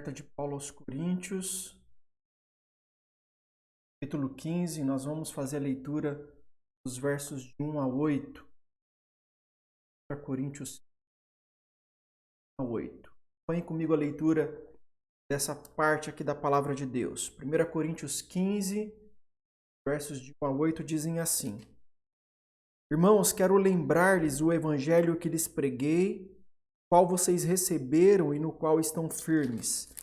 Carta de Paulo aos Coríntios, capítulo 15, nós vamos fazer a leitura dos versos de 1 a 8. Para Coríntios 1 a 8. Acompanhe comigo a leitura dessa parte aqui da palavra de Deus. 1 Coríntios 15, versos de 1 a 8 dizem assim: Irmãos, quero lembrar-lhes o evangelho que lhes preguei, qual vocês receberam e no qual estão firmes.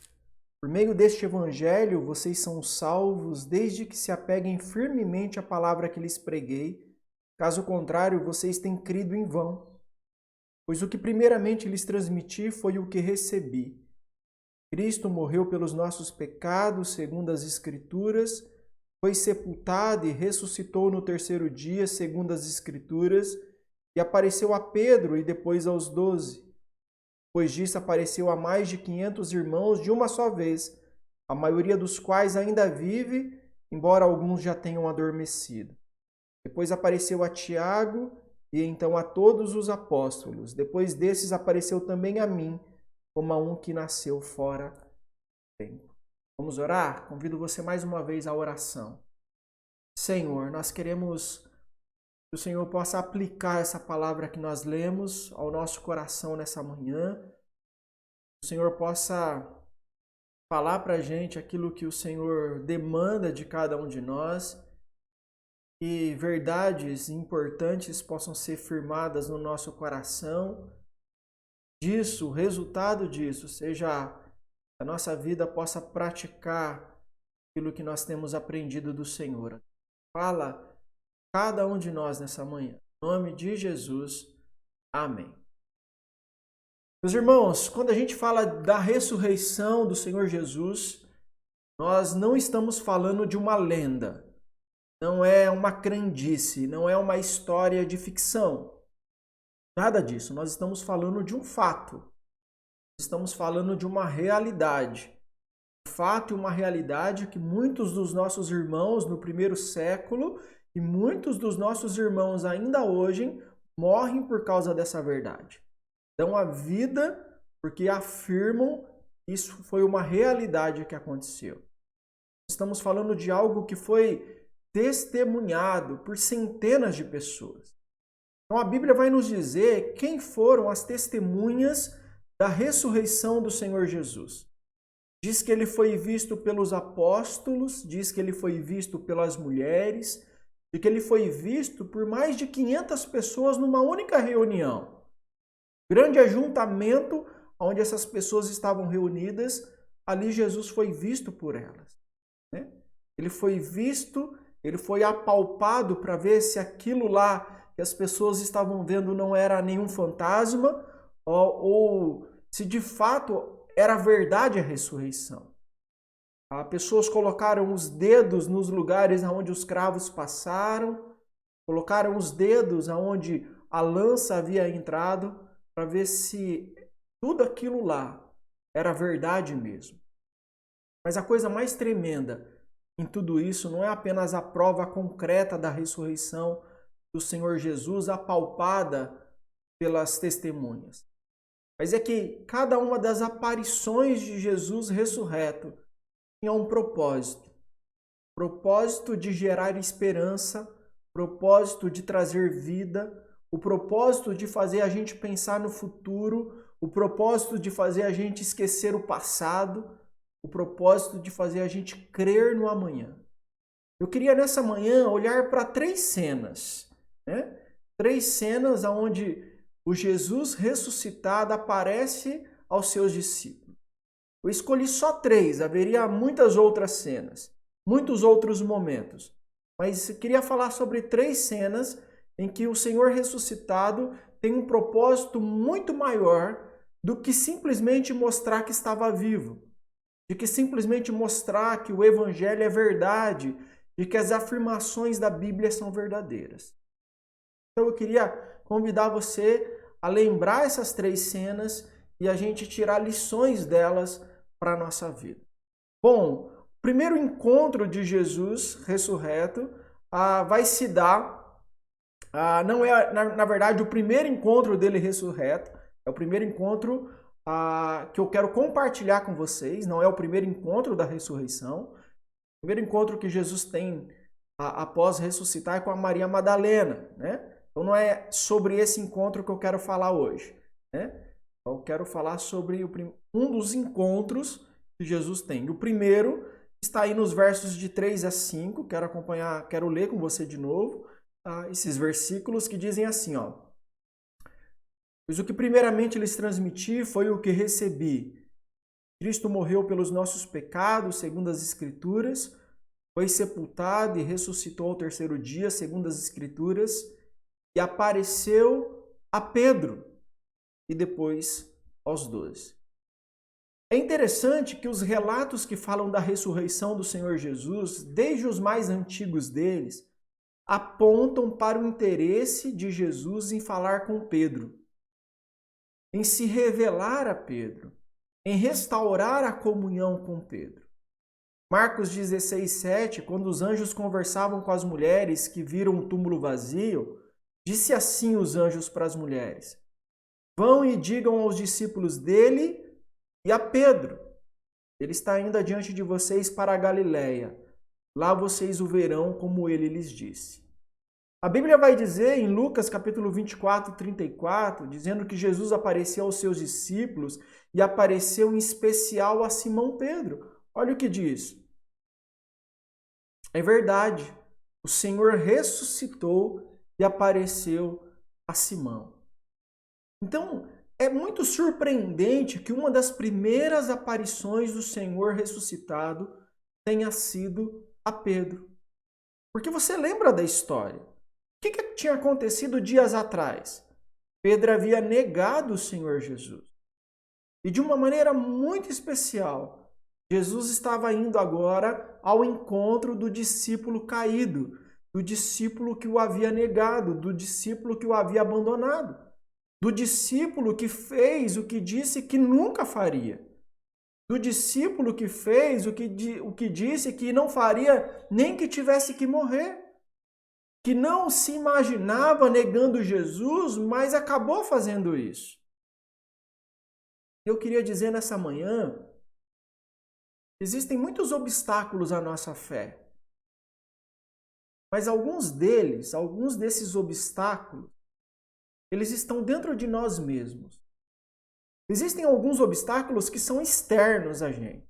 Por meio deste evangelho, vocês são salvos desde que se apeguem firmemente à palavra que lhes preguei. Caso contrário, vocês têm crido em vão. Pois o que primeiramente lhes transmiti foi o que recebi. Cristo morreu pelos nossos pecados, segundo as Escrituras, foi sepultado e ressuscitou no terceiro dia, segundo as Escrituras, e apareceu a Pedro e depois aos 12. Depois disso apareceu a mais de 500 irmãos de uma só vez, a maioria dos quais ainda vive, embora alguns já tenham adormecido. Depois apareceu a Tiago e então a todos os apóstolos. Depois desses apareceu também a mim, como a um que nasceu fora do tempo. Vamos orar? Convido você mais uma vez à oração. Senhor, nós queremos que o Senhor possa aplicar essa palavra que nós lemos ao nosso coração nessa manhã. Que o Senhor possa falar para a gente aquilo que o Senhor demanda de cada um de nós. Que verdades importantes possam ser firmadas no nosso coração. Disso, o resultado disso, seja a nossa vida possa praticar aquilo que nós temos aprendido do Senhor. Fala cada um de nós nessa manhã. Em nome de Jesus. Amém. Meus irmãos, quando a gente fala da ressurreição do Senhor Jesus, nós não estamos falando de uma lenda. Não é uma crendice, não é uma história de ficção. Nada disso. Nós estamos falando de um fato. Estamos falando de uma realidade. Um fato e uma realidade que muitos dos nossos irmãos no primeiro século e muitos dos nossos irmãos ainda hoje morrem por causa dessa verdade. Dão a vida porque afirmam que isso foi uma realidade que aconteceu. Estamos falando de algo que foi testemunhado por centenas de pessoas. Então a Bíblia vai nos dizer quem foram as testemunhas da ressurreição do Senhor Jesus. Diz que ele foi visto pelos apóstolos, diz que ele foi visto pelas mulheres, e que ele foi visto por mais de 500 pessoas numa única reunião. Grande ajuntamento onde essas pessoas estavam reunidas, ali Jesus foi visto por elas. Ele foi visto, ele foi apalpado para ver se aquilo lá que as pessoas estavam vendo não era nenhum fantasma ou se de fato era verdade a ressurreição. Pessoas colocaram os dedos nos lugares onde os cravos passaram, colocaram os dedos onde a lança havia entrado para ver se tudo aquilo lá era verdade mesmo. Mas a coisa mais tremenda em tudo isso não é apenas a prova concreta da ressurreição do Senhor Jesus, apalpada pelas testemunhas, mas é que cada uma das aparições de Jesus ressurreto tinha um propósito. Propósito de gerar esperança, propósito de trazer vida, o propósito de fazer a gente pensar no futuro, o propósito de fazer a gente esquecer o passado, o propósito de fazer a gente crer no amanhã. Eu queria nessa manhã olhar para 3 cenas, 3 cenas onde o Jesus ressuscitado aparece aos seus discípulos. Eu escolhi só 3, haveria muitas outras cenas, muitos outros momentos. Mas eu queria falar sobre 3 cenas em que o Senhor ressuscitado tem um propósito muito maior do que simplesmente mostrar que estava vivo, de que simplesmente mostrar que o Evangelho é verdade, de que as afirmações da Bíblia são verdadeiras. Então eu queria convidar você a lembrar essas 3 cenas e a gente tirar lições delas para a nossa vida. Bom, o primeiro encontro de Jesus ressurreto vai se dar, não é, na verdade, o primeiro encontro dele ressurreto, é o primeiro encontro que eu quero compartilhar com vocês. Não é o primeiro encontro da ressurreição. O primeiro encontro que Jesus tem após ressuscitar é com a Maria Madalena, né? Então não é sobre esse encontro que eu quero falar hoje, né? Eu quero falar sobre um dos encontros que Jesus tem. O primeiro está aí nos versos de 3 a 5. Quero acompanhar, quero ler com você de novo, tá? Esses versículos que dizem assim, ó. Pois o que primeiramente lhes transmiti foi o que recebi. Cristo morreu pelos nossos pecados, segundo as Escrituras, foi sepultado e ressuscitou ao terceiro dia, segundo as Escrituras, e apareceu a Pedro e depois aos 12. É interessante que os relatos que falam da ressurreição do Senhor Jesus, desde os mais antigos deles, apontam para o interesse de Jesus em falar com Pedro, em se revelar a Pedro, em restaurar a comunhão com Pedro. Marcos 16, 7, quando os anjos conversavam com as mulheres que viram o túmulo vazio, disse assim os anjos para as mulheres: vão e digam aos discípulos dele e a Pedro, ele está indo adiante de vocês para a Galileia. Lá vocês o verão como ele lhes disse. A Bíblia vai dizer em Lucas capítulo 24, 34, dizendo que Jesus apareceu aos seus discípulos e apareceu em especial a Simão Pedro. Olha o que diz. É verdade, o Senhor ressuscitou e apareceu a Simão. Então, é muito surpreendente que uma das primeiras aparições do Senhor ressuscitado tenha sido a Pedro. Porque você lembra da história. O que tinha acontecido dias atrás? Pedro havia negado o Senhor Jesus. E de uma maneira muito especial, Jesus estava indo agora ao encontro do discípulo caído, do discípulo que o havia negado, do discípulo que o havia abandonado, do discípulo que fez o que disse que nunca faria, do discípulo que fez o que disse que não faria nem que tivesse que morrer, que não se imaginava negando Jesus, mas acabou fazendo isso. Eu queria dizer nessa manhã, existem muitos obstáculos à nossa fé. Mas alguns desses obstáculos, eles estão dentro de nós mesmos. Existem alguns obstáculos que são externos a gente.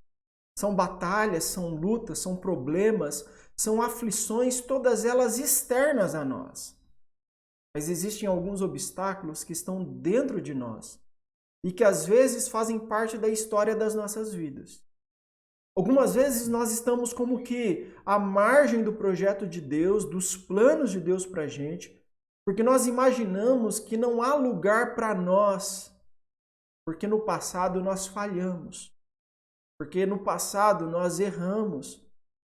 São batalhas, são lutas, são problemas, são aflições, todas elas externas a nós. Mas existem alguns obstáculos que estão dentro de nós e que às vezes fazem parte da história das nossas vidas. Algumas vezes nós estamos como que à margem do projeto de Deus, dos planos de Deus para a gente, porque nós imaginamos que não há lugar para nós, porque no passado nós falhamos, porque no passado nós erramos,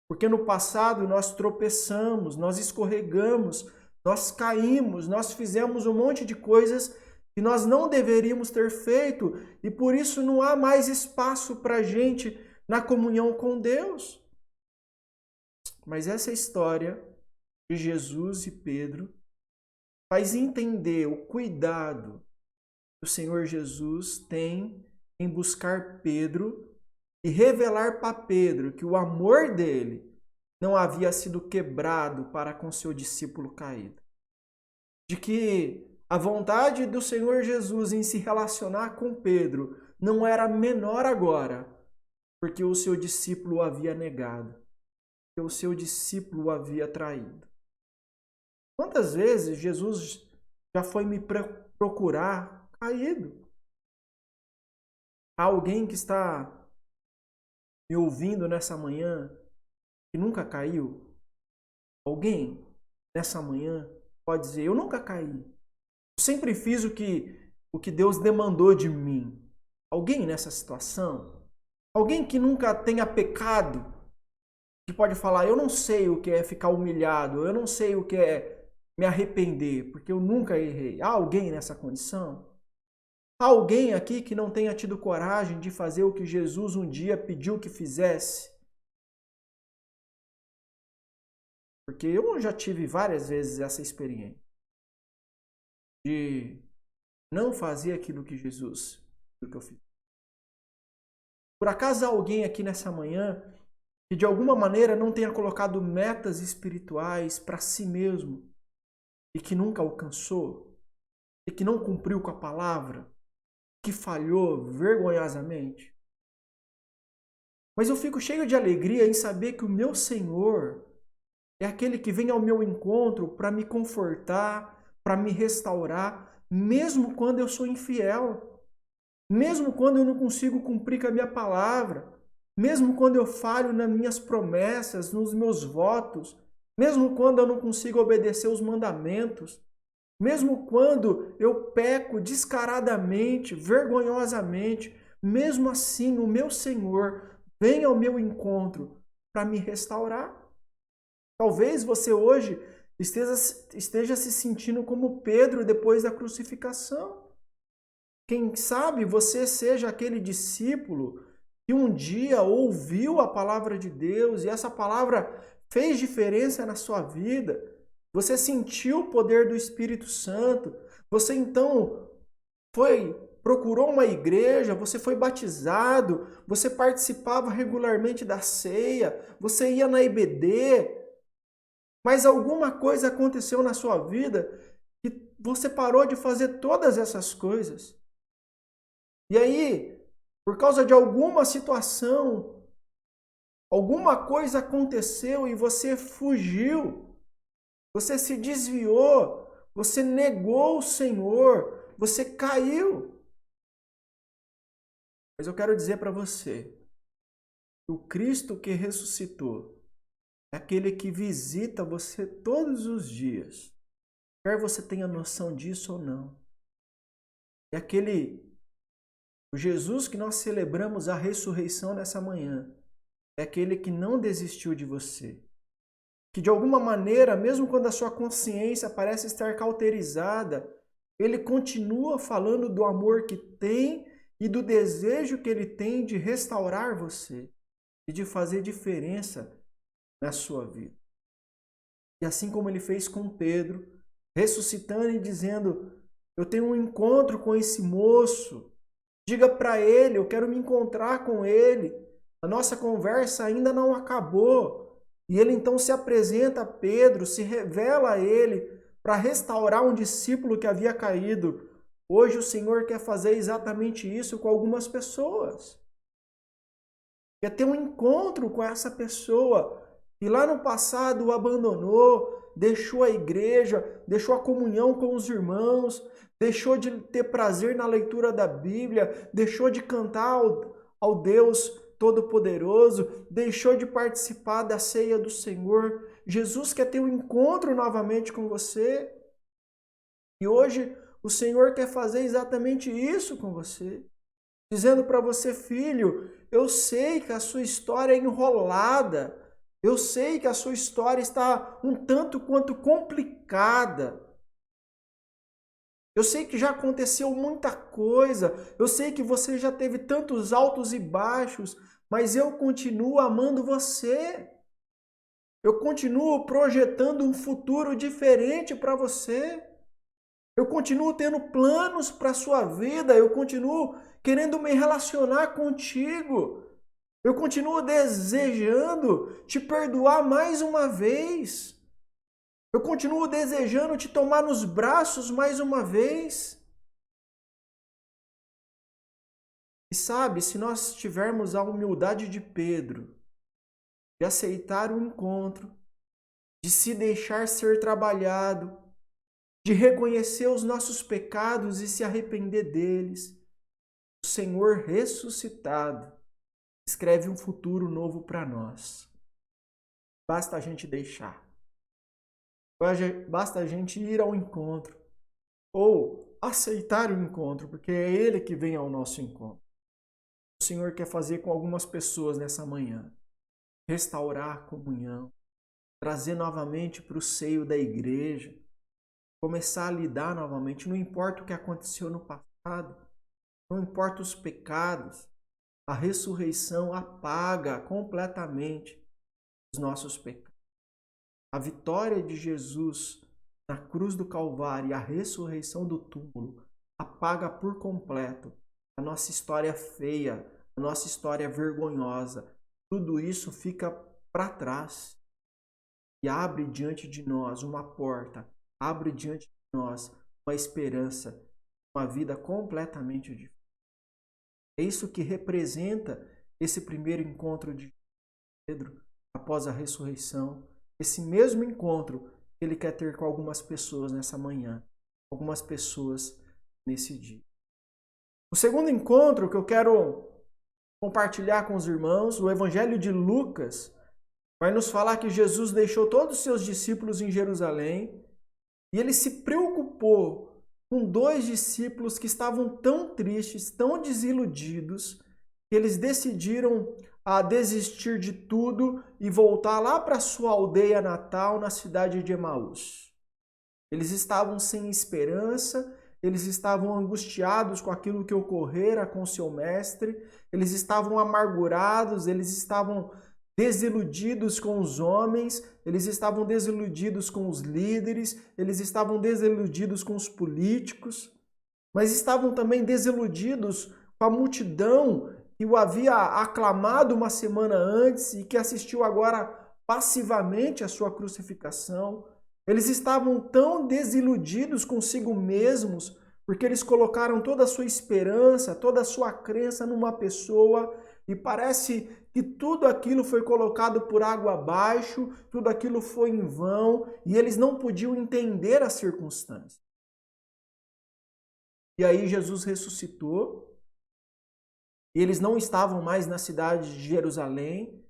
porque no passado nós tropeçamos, nós escorregamos, nós caímos, nós fizemos um monte de coisas que nós não deveríamos ter feito e por isso não há mais espaço para a gente na comunhão com Deus. Mas essa história de Jesus e Pedro faz entender o cuidado que o Senhor Jesus tem em buscar Pedro e revelar para Pedro que o amor dele não havia sido quebrado para com seu discípulo caído. De que a vontade do Senhor Jesus em se relacionar com Pedro não era menor agora, porque o seu discípulo o havia negado, porque o seu discípulo o havia traído. Quantas vezes Jesus já foi me procurar caído? Há alguém que está me ouvindo nessa manhã que nunca caiu? Alguém nessa manhã pode dizer, eu nunca caí. Eu sempre fiz o que Deus demandou de mim. Alguém nessa situação? Alguém que nunca tenha pecado, que pode falar, eu não sei o que é ficar humilhado, eu não sei o que é me arrepender, porque eu nunca errei. Há alguém nessa condição? Há alguém aqui que não tenha tido coragem de fazer o que Jesus um dia pediu que fizesse? Porque eu já tive várias vezes essa experiência de não fazer aquilo que Jesus pediu que eu fizesse. Por acaso há alguém aqui nessa manhã que de alguma maneira não tenha colocado metas espirituais para si mesmo e que nunca alcançou, e que não cumpriu com a palavra, que falhou vergonhosamente? Mas eu fico cheio de alegria em saber que o meu Senhor é aquele que vem ao meu encontro para me confortar, para me restaurar, mesmo quando eu sou infiel, mesmo quando eu não consigo cumprir com a minha palavra, mesmo quando eu falho nas minhas promessas, nos meus votos, mesmo quando eu não consigo obedecer os mandamentos, mesmo quando eu peco descaradamente, vergonhosamente, mesmo assim o meu Senhor vem ao meu encontro para me restaurar. Talvez você hoje esteja se sentindo como Pedro depois da crucificação. Quem sabe você seja aquele discípulo que um dia ouviu a palavra de Deus e essa palavra fez diferença na sua vida. Você sentiu o poder do Espírito Santo. Você então procurou uma igreja, você foi batizado, você participava regularmente da ceia, você ia na IBD, mas alguma coisa aconteceu na sua vida que você parou de fazer todas essas coisas. E aí, por causa de alguma situação, alguma coisa aconteceu e você fugiu, você se desviou, você negou o Senhor, você caiu. Mas eu quero dizer para você, o Cristo que ressuscitou é aquele que visita você todos os dias, quer você tenha noção disso ou não. É o Jesus que nós celebramos a ressurreição nessa manhã, é aquele que não desistiu de você. Que de alguma maneira, mesmo quando a sua consciência parece estar cauterizada, ele continua falando do amor que tem e do desejo que ele tem de restaurar você e de fazer diferença na sua vida. E assim como ele fez com Pedro, ressuscitando e dizendo: eu tenho um encontro com esse moço, diga para ele, eu quero me encontrar com ele, a nossa conversa ainda não acabou. E ele então se apresenta a Pedro, se revela a ele para restaurar um discípulo que havia caído. Hoje o Senhor quer fazer exatamente isso com algumas pessoas. Quer ter um encontro com essa pessoa que lá no passado o abandonou, deixou a igreja, deixou a comunhão com os irmãos, deixou de ter prazer na leitura da Bíblia, deixou de cantar ao Deus Todo-Poderoso, deixou de participar da ceia do Senhor. Jesus quer ter um encontro novamente com você. E hoje o Senhor quer fazer exatamente isso com você. Dizendo para você, filho, eu sei que a sua história é enrolada. Eu sei que a sua história está um tanto quanto complicada. Eu sei que já aconteceu muita coisa, eu sei que você já teve tantos altos e baixos, mas eu continuo amando você. Eu continuo projetando um futuro diferente para você. Eu continuo tendo planos para a sua vida, eu continuo querendo me relacionar contigo. Eu continuo desejando te perdoar mais uma vez. Eu continuo desejando te tomar nos braços mais uma vez. E sabe, se nós tivermos a humildade de Pedro, de aceitar o encontro, de se deixar ser trabalhado, de reconhecer os nossos pecados e se arrepender deles, o Senhor ressuscitado escreve um futuro novo para nós. Basta a gente deixar. Basta a gente ir ao encontro ou aceitar o encontro, porque é Ele que vem ao nosso encontro. O Senhor quer fazer com algumas pessoas nessa manhã, restaurar a comunhão, trazer novamente para o seio da igreja, começar a lidar novamente, não importa o que aconteceu no passado, não importa os pecados, a ressurreição apaga completamente os nossos pecados. A vitória de Jesus na cruz do Calvário e a ressurreição do túmulo apaga por completo a nossa história feia, a nossa história vergonhosa, tudo isso fica para trás e abre diante de nós uma porta, abre diante de nós uma esperança, uma vida completamente diferente. É isso que representa esse primeiro encontro de Pedro após a ressurreição, esse mesmo encontro que ele quer ter com algumas pessoas nessa manhã, algumas pessoas nesse dia. O segundo encontro que eu quero compartilhar com os irmãos, o Evangelho de Lucas, vai nos falar que Jesus deixou todos os seus discípulos em Jerusalém e ele se preocupou com 2 discípulos que estavam tão tristes, tão desiludidos, que eles decidiram desistir de tudo e voltar lá para sua aldeia natal, na cidade de Emaús. Eles estavam sem esperança, eles estavam angustiados com aquilo que ocorrera com seu mestre, eles estavam amargurados, eles estavam desiludidos com os homens, eles estavam desiludidos com os líderes, eles estavam desiludidos com os políticos, mas estavam também desiludidos com a multidão que o havia aclamado uma semana antes e que assistiu agora passivamente à sua crucificação. Eles estavam tão desiludidos consigo mesmos, porque eles colocaram toda a sua esperança, toda a sua crença numa pessoa, e parece que tudo aquilo foi colocado por água abaixo, tudo aquilo foi em vão, e eles não podiam entender as circunstâncias. E aí Jesus ressuscitou, e eles não estavam mais na cidade de Jerusalém,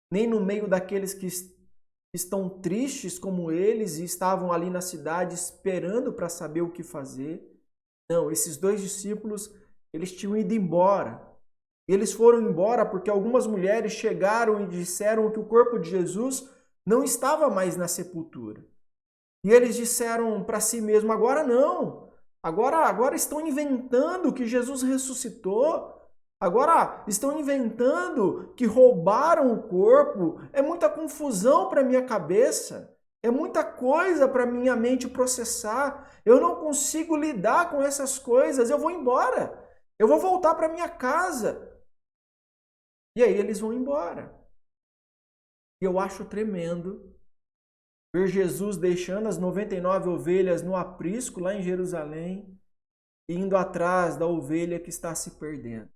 nem no meio daqueles que estão tristes como eles e estavam ali na cidade esperando para saber o que fazer. Não, esses 2 discípulos, eles tinham ido embora. E eles foram embora porque algumas mulheres chegaram e disseram que o corpo de Jesus não estava mais na sepultura. E eles disseram para si mesmos, agora não. Agora estão inventando que Jesus ressuscitou. Agora estão inventando que roubaram o corpo. É muita confusão para minha cabeça. É muita coisa para minha mente processar. Eu não consigo lidar com essas coisas. Eu vou embora. Eu vou voltar para minha casa. E aí eles vão embora. E eu acho tremendo ver Jesus deixando as 99 ovelhas no aprisco lá em Jerusalém e indo atrás da ovelha que está se perdendo.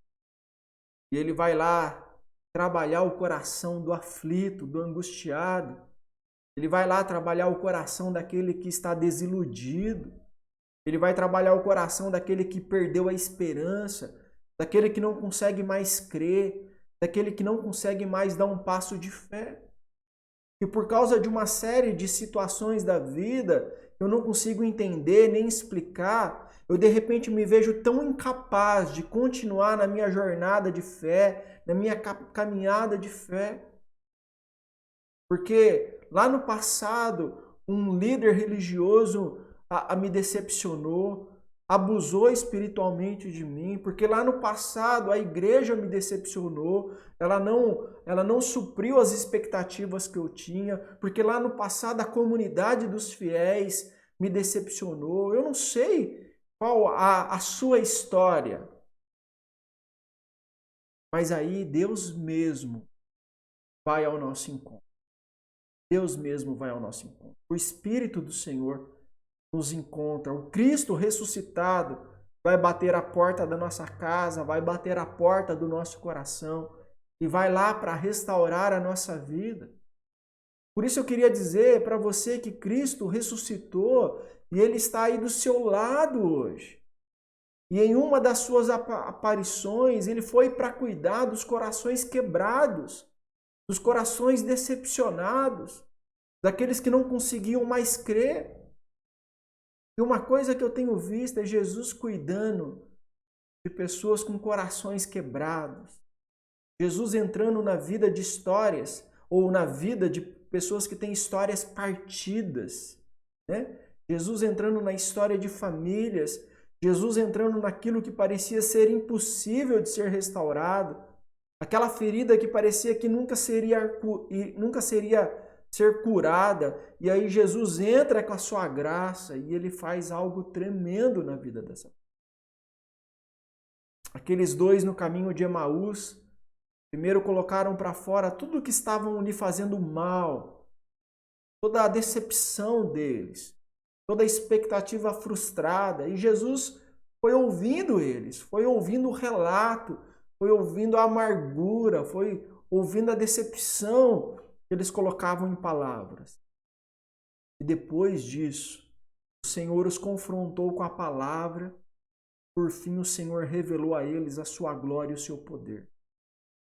E ele vai lá trabalhar o coração do aflito, do angustiado. Ele vai lá trabalhar o coração daquele que está desiludido. Ele vai trabalhar o coração daquele que perdeu a esperança, daquele que não consegue mais crer, daquele que não consegue mais dar um passo de fé. E por causa de uma série de situações da vida, eu não consigo entender nem explicar, eu de repente me vejo tão incapaz de continuar na minha jornada de fé, na minha caminhada de fé. Porque lá no passado, um líder religioso me decepcionou, abusou espiritualmente de mim, porque lá no passado a igreja me decepcionou, ela não supriu as expectativas que eu tinha, porque lá no passado a comunidade dos fiéis me decepcionou. Eu não sei qual a sua história, mas aí Deus mesmo vai ao nosso encontro. Deus mesmo vai ao nosso encontro. O Espírito do Senhor nos encontra. O Cristo ressuscitado vai bater a porta da nossa casa, vai bater a porta do nosso coração e vai lá para restaurar a nossa vida. Por isso eu queria dizer para você que Cristo ressuscitou e Ele está aí do seu lado hoje. E em uma das suas aparições, Ele foi para cuidar dos corações quebrados, dos corações decepcionados, daqueles que não conseguiam mais crer. E uma coisa que eu tenho visto é Jesus cuidando de pessoas com corações quebrados. Jesus entrando na vida de histórias, ou na vida de pessoas que têm histórias partidas, né? Jesus entrando na história de famílias, Jesus entrando naquilo que parecia ser impossível de ser restaurado, aquela ferida que parecia que nunca seria ser curada, e aí Jesus entra com a sua graça e Ele faz algo tremendo na vida dessa pessoa. Aqueles dois no caminho de Emaús, primeiro colocaram para fora tudo que estavam lhe fazendo mal, toda a decepção deles, toda a expectativa frustrada. E Jesus foi ouvindo eles, foi ouvindo o relato, foi ouvindo a amargura, foi ouvindo a decepção que eles colocavam em palavras. E depois disso, o Senhor os confrontou com a palavra. Por fim, o Senhor revelou a eles a sua glória e o seu poder.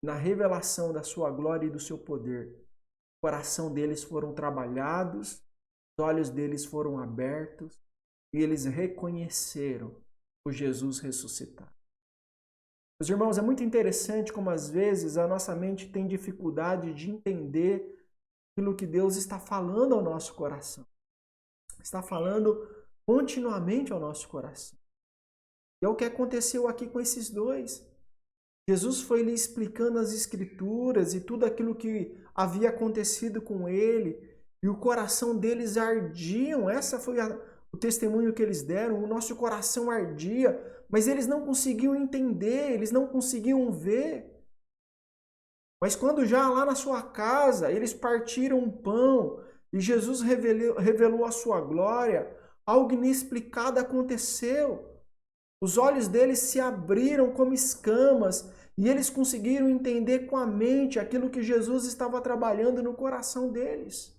Na revelação da sua glória e do seu poder, o coração deles foram trabalhados, os olhos deles foram abertos e eles reconheceram o Jesus ressuscitado. Meus irmãos, é muito interessante como às vezes a nossa mente tem dificuldade de entender aquilo que Deus está falando ao nosso coração. Está falando continuamente ao nosso coração. E é o que aconteceu aqui com esses dois. Jesus foi lhe explicando as Escrituras e tudo aquilo que havia acontecido com ele, e o coração deles ardiam. Essa foi o testemunho que eles deram. O nosso coração ardia, mas eles não conseguiam entender, eles não conseguiam ver. Mas quando já lá na sua casa eles partiram um pão e Jesus revelou a sua glória, algo inexplicado aconteceu. Os olhos deles se abriram como escamas e eles conseguiram entender com a mente aquilo que Jesus estava trabalhando no coração deles.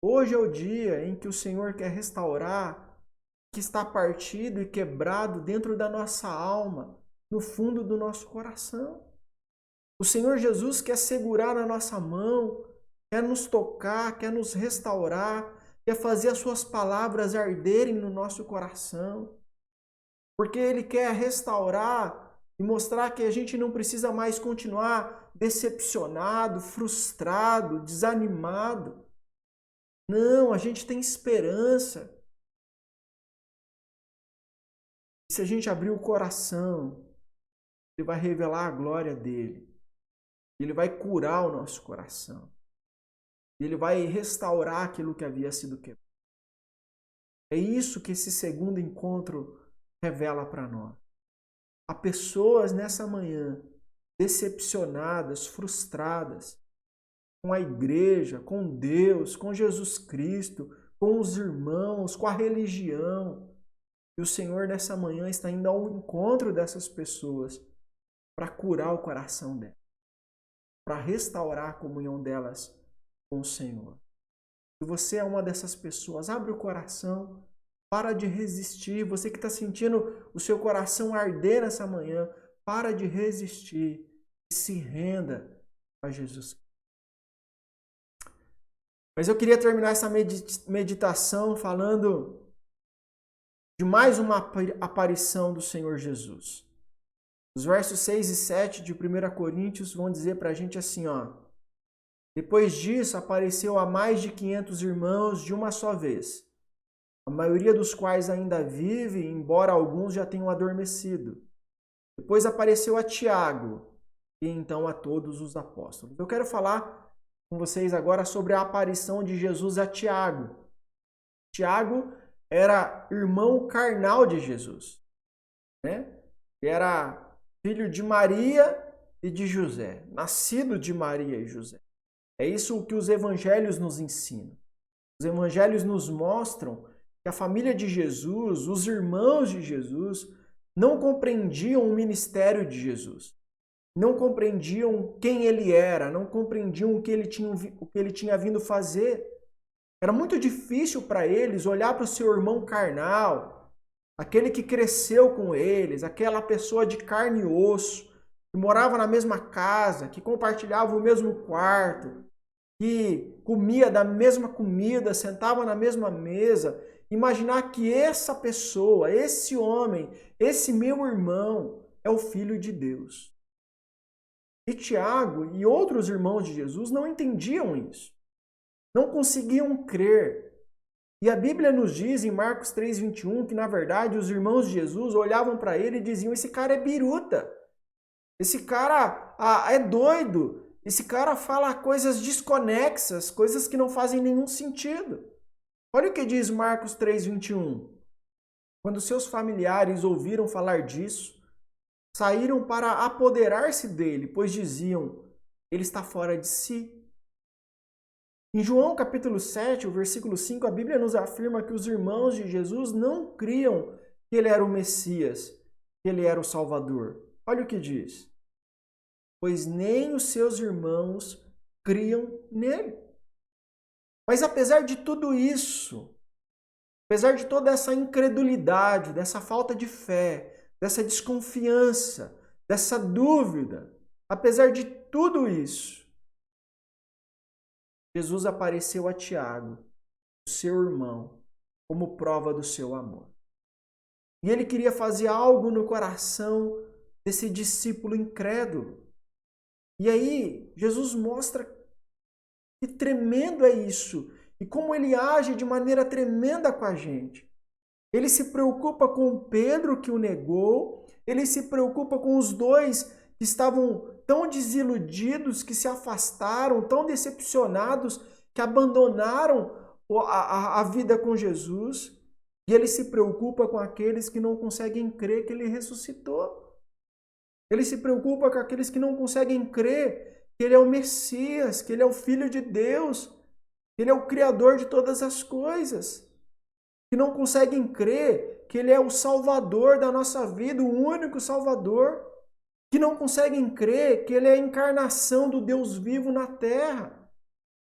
Hoje é o dia em que o Senhor quer restaurar o que está partido e quebrado dentro da nossa alma, no fundo do nosso coração. O Senhor Jesus quer segurar na nossa mão, quer nos tocar, quer nos restaurar, quer fazer as suas palavras arderem no nosso coração. Porque Ele quer restaurar e mostrar que a gente não precisa mais continuar decepcionado, frustrado, desanimado. Não, a gente tem esperança. E se a gente abrir o coração, Ele vai revelar a glória dEle. Ele vai curar o nosso coração. Ele vai restaurar aquilo que havia sido quebrado. É isso que esse segundo encontro revela para nós. Há pessoas nessa manhã decepcionadas, frustradas com a igreja, com Deus, com Jesus Cristo, com os irmãos, com a religião. E o Senhor nessa manhã está indo ao encontro dessas pessoas para curar o coração delas, para restaurar a comunhão delas com o Senhor. Se você é uma dessas pessoas, abre o coração, para de resistir. Você que está sentindo o seu coração arder nessa manhã, para de resistir e se renda a Jesus. Mas eu queria terminar essa meditação falando de mais uma aparição do Senhor Jesus. Os versos 6 e 7 de 1 Coríntios vão dizer para a gente assim, ó. Depois disso, apareceu a mais de 500 irmãos de uma só vez, a maioria dos quais ainda vive, embora alguns já tenham adormecido. Depois apareceu a Tiago e então a todos os apóstolos. Eu quero falar com vocês agora sobre a aparição de Jesus a Tiago. Tiago era irmão carnal de Jesus, né? Era filho de Maria e de José, nascido de Maria e José. É isso que os evangelhos nos ensinam. Os evangelhos nos mostram que a família de Jesus, os irmãos de Jesus, não compreendiam o ministério de Jesus. Não compreendiam quem ele era, não compreendiam o que ele tinha vindo fazer. Era muito difícil para eles olhar para o seu irmão carnal, aquele que cresceu com eles, aquela pessoa de carne e osso, que morava na mesma casa, que compartilhava o mesmo quarto, que comia da mesma comida, sentava na mesma mesa. Imaginar que essa pessoa, esse homem, esse meu irmão é o Filho de Deus. E Tiago e outros irmãos de Jesus não entendiam isso. Não conseguiam crer. E a Bíblia nos diz em Marcos 3,21 que, na verdade, os irmãos de Jesus olhavam para ele e diziam: esse cara é biruta. Esse cara é doido. Esse cara fala coisas desconexas, coisas que não fazem nenhum sentido. Olha o que diz Marcos 3,21. Quando seus familiares ouviram falar disso, saíram para apoderar-se dele, pois diziam, ele está fora de si. Em João capítulo 7, o versículo 5, a Bíblia nos afirma que os irmãos de Jesus não criam que ele era o Messias, que ele era o Salvador. Olha o que diz. Pois nem os seus irmãos criam nele. Mas apesar de tudo isso, apesar de toda essa incredulidade, dessa falta de fé, dessa desconfiança, dessa dúvida, apesar de tudo isso, Jesus apareceu a Tiago, seu irmão, como prova do seu amor. E ele queria fazer algo no coração desse discípulo incrédulo. E aí, Jesus mostra que tremendo é isso e como ele age de maneira tremenda com a gente. Ele se preocupa com Pedro, que o negou, ele se preocupa com os dois que estavam tão desiludidos, que se afastaram, tão decepcionados, que abandonaram a vida com Jesus. E ele se preocupa com aqueles que não conseguem crer que ele ressuscitou. Ele se preocupa com aqueles que não conseguem crer que ele é o Messias, que ele é o Filho de Deus, que ele é o Criador de todas as coisas. Que não conseguem crer que ele é o Salvador da nossa vida, o único Salvador. Que não conseguem crer que ele é a encarnação do Deus vivo na terra.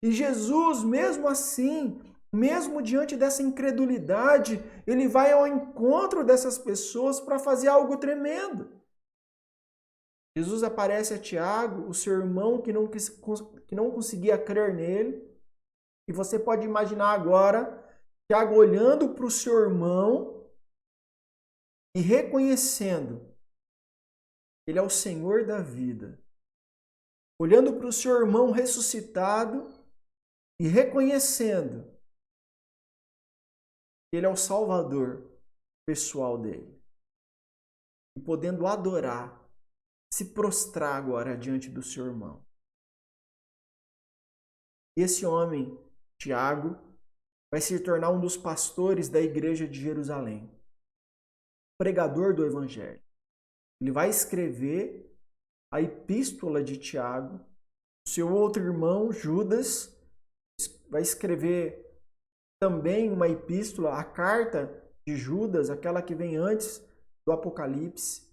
E Jesus, mesmo assim, mesmo diante dessa incredulidade, ele vai ao encontro dessas pessoas para fazer algo tremendo. Jesus aparece a Tiago, o seu irmão que não conseguia crer nele. E você pode imaginar agora Tiago olhando para o seu irmão e reconhecendo que ele é o Senhor da vida. Olhando para o seu irmão ressuscitado e reconhecendo que ele é o Salvador pessoal dele. E podendo adorar, se prostrar agora diante do seu irmão. E esse homem, Tiago, vai se tornar um dos pastores da igreja de Jerusalém. Pregador do Evangelho. Ele vai escrever a epístola de Tiago. O seu outro irmão, Judas, vai escrever também uma epístola, a carta de Judas, aquela que vem antes do Apocalipse.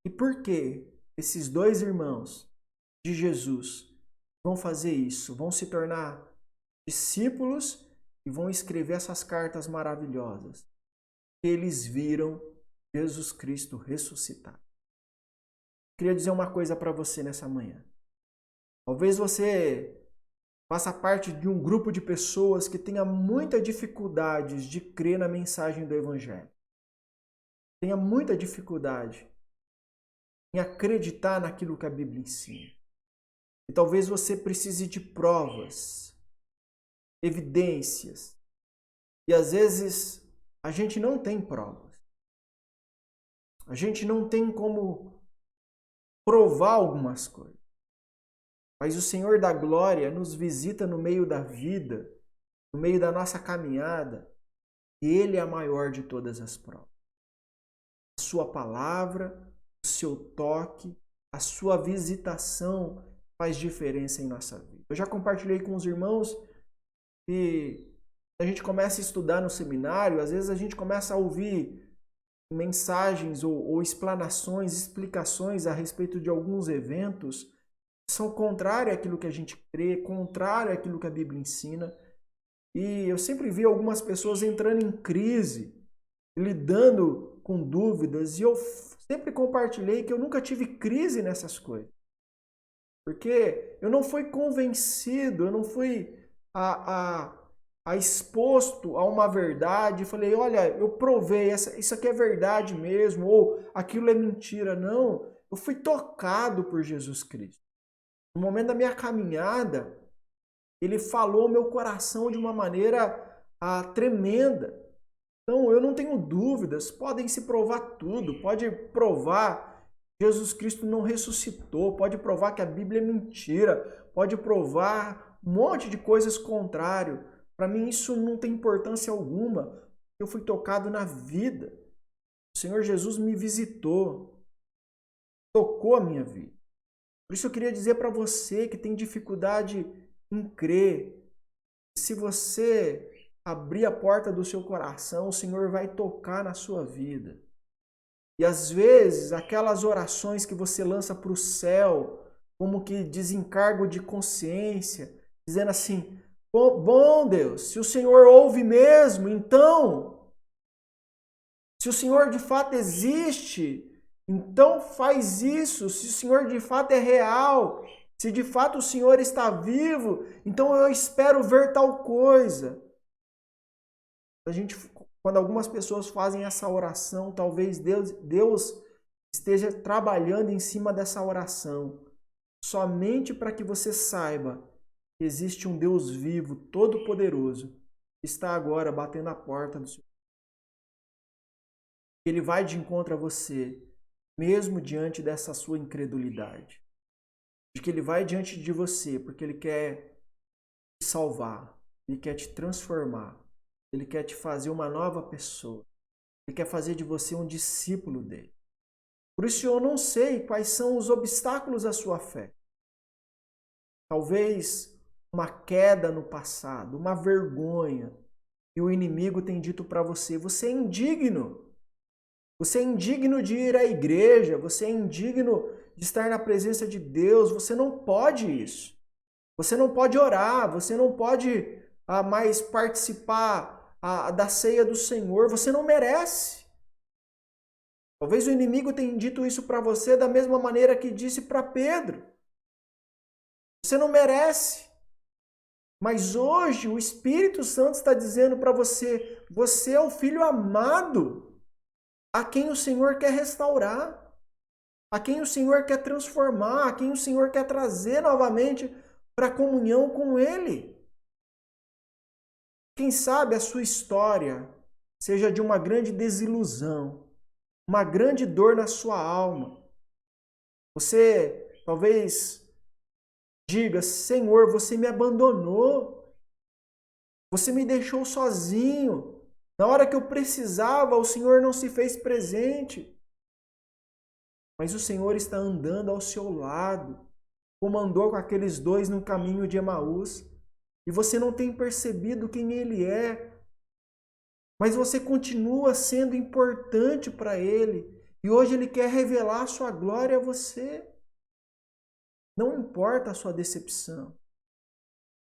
E por que esses dois irmãos de Jesus vão fazer isso? Vão se tornar discípulos e vão escrever essas cartas maravilhosas. Eles viram Jesus Cristo ressuscitar. Queria dizer uma coisa para você nessa manhã. Talvez você faça parte de um grupo de pessoas que tenha muita dificuldade de crer na mensagem do Evangelho. Tenha muita dificuldade em acreditar naquilo que a Bíblia ensina. E talvez você precise de provas, evidências. E às vezes a gente não tem provas. A gente não tem como provar algumas coisas. Mas o Senhor da Glória nos visita no meio da vida, no meio da nossa caminhada, e Ele é a maior de todas as provas. A sua palavra, o seu toque, a sua visitação faz diferença em nossa vida. Eu já compartilhei com os irmãos que a gente começa a estudar no seminário, às vezes a gente começa a ouvir mensagens ou explanações, explicações a respeito de alguns eventos que são contrários àquilo que a gente crê, contrário àquilo que a Bíblia ensina. E eu sempre vi algumas pessoas entrando em crise, lidando com dúvidas, e eu sempre compartilhei que eu nunca tive crise nessas coisas. Porque eu não fui convencido, eu não fui exposto a uma verdade e falei, olha, eu provei, isso aqui é verdade mesmo, ou aquilo é mentira. Não, eu fui tocado por Jesus Cristo. No momento da minha caminhada, Ele falou meu coração de uma maneira tremenda. Então, eu não tenho dúvidas, podem se provar tudo, pode provar que Jesus Cristo não ressuscitou, pode provar que a Bíblia é mentira, pode provar um monte de coisas contrárias. Para mim isso não tem importância alguma. Eu fui tocado na vida. O Senhor Jesus me visitou, tocou a minha vida. Por isso eu queria dizer para você que tem dificuldade em crer, se você abrir a porta do seu coração, o Senhor vai tocar na sua vida. E às vezes, aquelas orações que você lança para o céu, como que desencargo de consciência, dizendo assim, bom Deus, se o Senhor ouve mesmo, então, se o Senhor de fato existe, então faz isso. Se o Senhor de fato é real, se de fato o Senhor está vivo, então eu espero ver tal coisa. Quando algumas pessoas fazem essa oração, talvez Deus esteja trabalhando em cima dessa oração, somente para que você saiba que existe um Deus vivo, todo-poderoso, que está agora batendo a porta do seu. Ele vai de encontro a você, mesmo diante dessa sua incredulidade. De que ele vai diante de você, porque ele quer te salvar, ele quer te transformar, ele quer te fazer uma nova pessoa, ele quer fazer de você um discípulo dele. Por isso eu não sei quais são os obstáculos à sua fé. Talvez uma queda no passado, uma vergonha, e o inimigo tem dito para você, você é indigno. Você é indigno de ir à igreja, você é indigno de estar na presença de Deus, você não pode isso. Você não pode orar, você não pode mais participar da ceia do Senhor, você não merece. Talvez o inimigo tenha dito isso para você da mesma maneira que disse para Pedro. Você não merece. Mas hoje o Espírito Santo está dizendo para você, você é o filho amado, a quem o Senhor quer restaurar, a quem o Senhor quer transformar, a quem o Senhor quer trazer novamente para a comunhão com Ele. Quem sabe a sua história seja de uma grande desilusão, uma grande dor na sua alma. Você talvez diga, Senhor, você me abandonou, você me deixou sozinho. Na hora que eu precisava, o Senhor não se fez presente. Mas o Senhor está andando ao seu lado, como andou com aqueles dois no caminho de Emaús. E você não tem percebido quem Ele é. Mas você continua sendo importante para Ele. E hoje Ele quer revelar a sua glória a você. Não importa a sua decepção.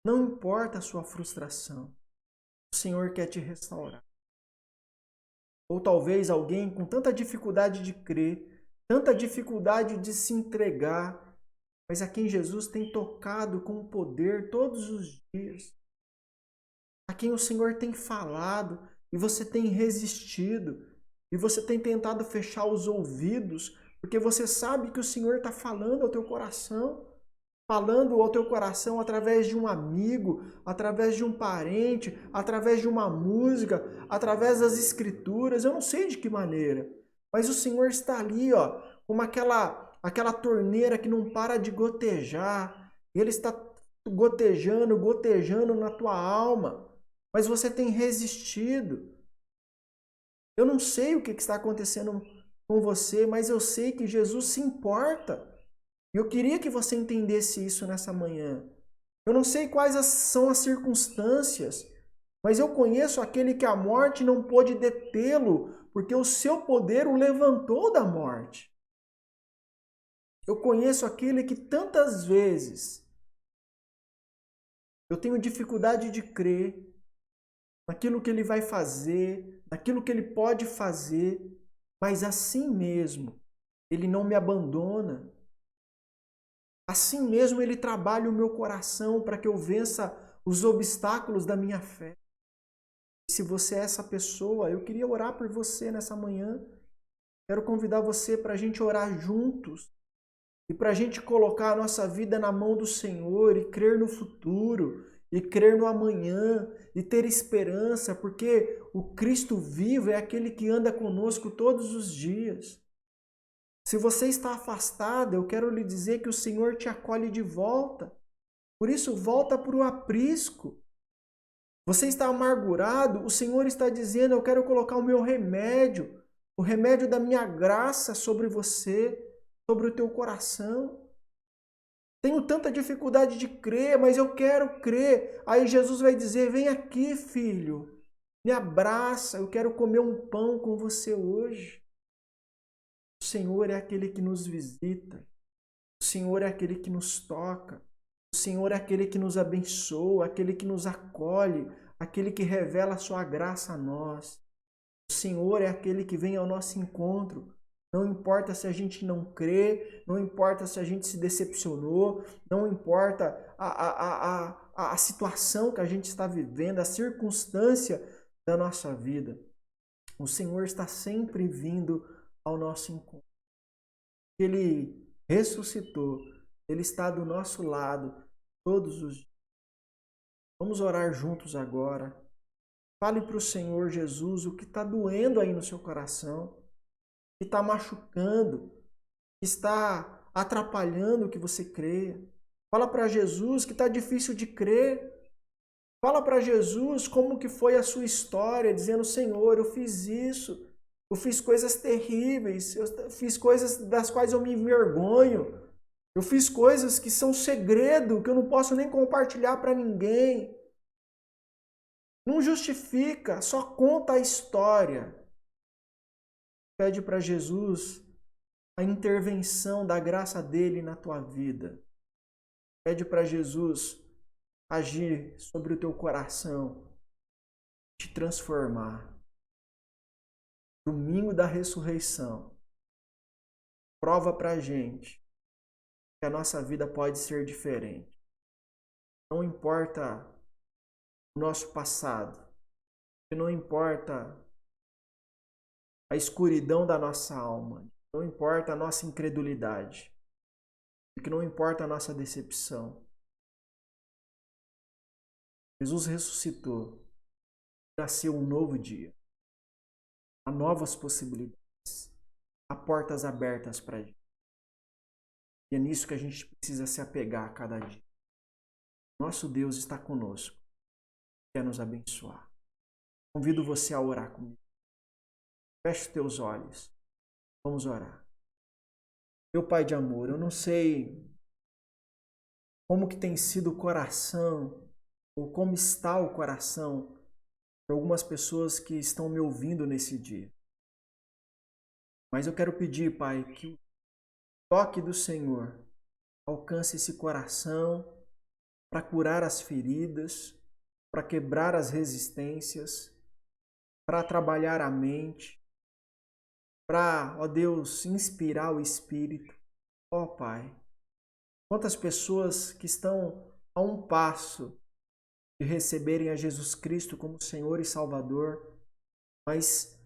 Não importa a sua frustração. O Senhor quer te restaurar. Ou talvez alguém com tanta dificuldade de crer, tanta dificuldade de se entregar, mas a quem Jesus tem tocado com poder todos os dias. A quem o Senhor tem falado e você tem resistido. E você tem tentado fechar os ouvidos, porque você sabe que o Senhor está falando ao teu coração. Falando ao teu coração através de um amigo, através de um parente, através de uma música, através das escrituras, eu não sei de que maneira. Mas o Senhor está ali, ó, como aquela torneira que não para de gotejar. E Ele está gotejando na tua alma. Mas você tem resistido. Eu não sei o que está acontecendo com você, mas eu sei que Jesus se importa. E eu queria que você entendesse isso nessa manhã. Eu não sei quais são as circunstâncias, mas eu conheço aquele que a morte não pôde detê-lo, porque o seu poder o levantou da morte. Eu conheço aquele que tantas vezes eu tenho dificuldade de crer naquilo que ele vai fazer, naquilo que ele pode fazer, mas assim mesmo, ele não me abandona. Assim mesmo Ele trabalha o meu coração para que eu vença os obstáculos da minha fé. E se você é essa pessoa, eu queria orar por você nessa manhã. Quero convidar você para a gente orar juntos e para a gente colocar a nossa vida na mão do Senhor e crer no futuro, e crer no amanhã, e ter esperança, porque o Cristo vivo é aquele que anda conosco todos os dias. Se você está afastado, eu quero lhe dizer que o Senhor te acolhe de volta. Por isso, volta para o aprisco. Você está amargurado, o Senhor está dizendo, eu quero colocar o meu remédio, o remédio da minha graça sobre você, sobre o teu coração. Tenho tanta dificuldade de crer, mas eu quero crer. Aí Jesus vai dizer: vem aqui, filho, me abraça, eu quero comer um pão com você hoje. O Senhor é aquele que nos visita, o Senhor é aquele que nos toca, o Senhor é aquele que nos abençoa, aquele que nos acolhe, aquele que revela a sua graça a nós. O Senhor é aquele que vem ao nosso encontro. Não importa se a gente não crê, não importa se a gente se decepcionou, não importa a situação que a gente está vivendo, a circunstância da nossa vida. O Senhor está sempre vindo ao nosso encontro. Ele ressuscitou, Ele está do nosso lado todos os dias. Vamos orar juntos agora. Fale para o Senhor Jesus o que está doendo aí no seu coração, que está machucando, que está atrapalhando o que você crê. Fala para Jesus que está difícil de crer. Fala para Jesus como que foi a sua história, dizendo: Senhor, eu fiz isso, eu fiz coisas terríveis, eu fiz coisas das quais eu me envergonho, eu fiz coisas que são segredo, que eu não posso nem compartilhar para ninguém. Não justifica, só conta a história. Pede para Jesus a intervenção da graça dele na tua vida. Pede para Jesus agir sobre o teu coração, te transformar. Domingo da ressurreição prova para a gente que a nossa vida pode ser diferente. Não importa o nosso passado, não importa a escuridão da nossa alma, não importa a nossa incredulidade, que não importa a nossa decepção. Jesus ressuscitou, nasceu um novo dia, há novas possibilidades, há portas abertas para a gente. E é nisso que a gente precisa se apegar a cada dia. Nosso Deus está conosco, quer nos abençoar. Convido você a orar comigo. Feche os teus olhos. Vamos orar. Meu Pai de amor, eu não sei como que tem sido o coração, ou como está o coração de algumas pessoas que estão me ouvindo nesse dia. Mas eu quero pedir, Pai, que o toque do Senhor alcance esse coração para curar as feridas, para quebrar as resistências, para trabalhar a mente, para, ó Deus, inspirar o Espírito. Ó Pai, quantas pessoas que estão a um passo de receberem a Jesus Cristo como Senhor e Salvador, mas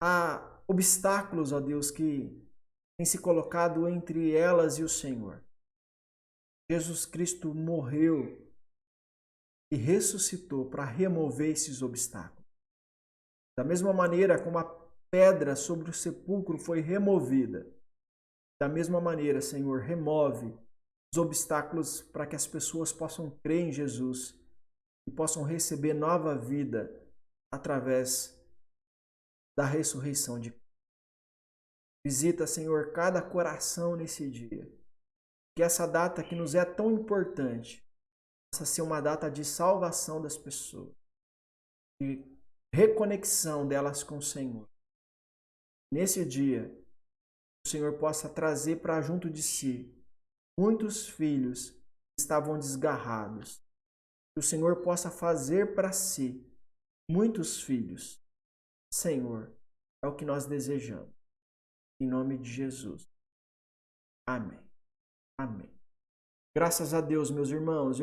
há obstáculos, ó Deus, que têm se colocado entre elas e o Senhor. Jesus Cristo morreu e ressuscitou para remover esses obstáculos. Da mesma maneira como a pedra sobre o sepulcro foi removida, da mesma maneira, Senhor, remove os obstáculos para que as pessoas possam crer em Jesus e possam receber nova vida através da ressurreição de Cristo. Visita, Senhor, cada coração nesse dia. Que essa data que nos é tão importante possa ser uma data de salvação das pessoas, de reconexão delas com o Senhor. Nesse dia, o Senhor possa trazer para junto de si muitos filhos que estavam desgarrados. Que o Senhor possa fazer para si muitos filhos. Senhor, é o que nós desejamos. Em nome de Jesus. Amém. Amém. Graças a Deus, meus irmãos.